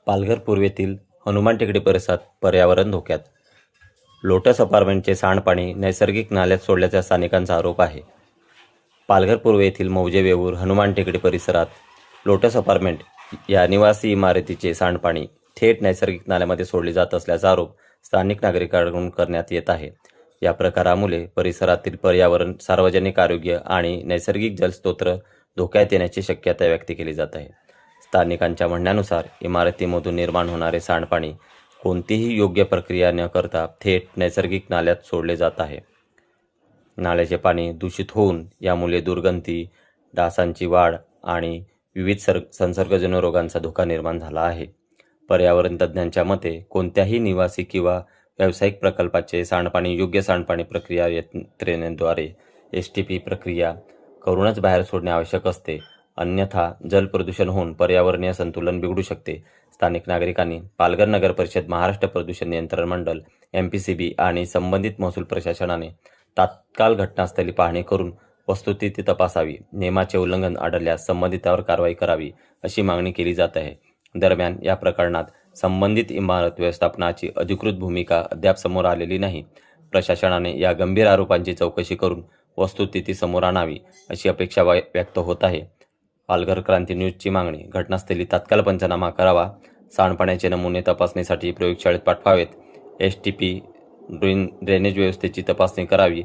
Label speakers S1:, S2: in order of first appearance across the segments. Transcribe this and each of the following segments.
S1: पालघर पूर्वेतील हनुमान टेकडी परिसरात पर्यावरण धोक्यात. लोटस अपार्टमेंटचे सांडपाणी नैसर्गिक नाल्यात सोडल्याचा स्थानिकांचा आरोप आहे. पालघर पूर्व येथील मौजे वेऊर हनुमान टेकडी परिसरात लोटस अपार्टमेंट या निवासी इमारतीचे सांडपाणी थेट नैसर्गिक नाल्यामध्ये सोडले जात असल्याचा आरोप स्थानिक नागरिकांकडून करण्यात येत आहे. या प्रकारामुळे परिसरातील पर्यावरण, सार्वजनिक आरोग्य आणि नैसर्गिक जलस्रोत धोक्यात येण्याची शक्यता व्यक्त केली जात आहे. स्थानिकांच्या म्हणण्यानुसार इमारतीमधून निर्माण होणारे सांडपाणी कोणतीही योग्य प्रक्रिया न करता थेट नैसर्गिक नाल्यात सोडले जात आहे. नाल्याचे पाणी दूषित होऊन यामुळे दुर्गंधी, डासांची वाढ आणि विविध संसर्गजन्य रोगांचा धोका निर्माण झाला आहे. पर्यावरण तज्ज्ञांच्या मते कोणत्याही निवासी किंवा व्यावसायिक प्रकल्पाचे सांडपाणी योग्य सांडपाणी प्रक्रिया यंत्रणेद्वारे STP प्रक्रिया करूनच बाहेर सोडणे आवश्यक असते, अन्यथा जल प्रदूषण होऊन पर्यावरणीय संतुलन बिघडू शकते. स्थानिक नागरिकांनी पालघर नगर परिषद, महाराष्ट्र प्रदूषण नियंत्रण मंडळ MPCB आणि संबंधित महसूल प्रशासनाने तात्काळ घटनास्थळी पाहणी करून वस्तुस्थिती तपासावी. नियमाचे उल्लंघन आढळल्यास संबंधितांवर कारवाई करावी अशी मागणी केली जात आहे. दरम्यान या प्रकरणात संबंधित इमारत व्यवस्थापनाची अधिकृत भूमिका अद्याप समोर आलेली नाही. प्रशासनाने या गंभीर आरोपांची चौकशी करून वस्तुस्थिती समोर आणावी अशी अपेक्षा व्यक्त होत आहे. पालघर क्रांती न्यूजची मागणी: घटनास्थळी तात्काळ पंचनामा करावा, सांडपाण्याचे नमुने तपासणीसाठी प्रयोगशाळेत पाठवावेत, STP ड्रेनेज व्यवस्थेची तपासणी करावी,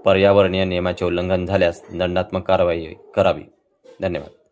S1: पर्यावरणीय नियमाचे उल्लंघन झाल्यास दंडात्मक कारवाई करावी. धन्यवाद.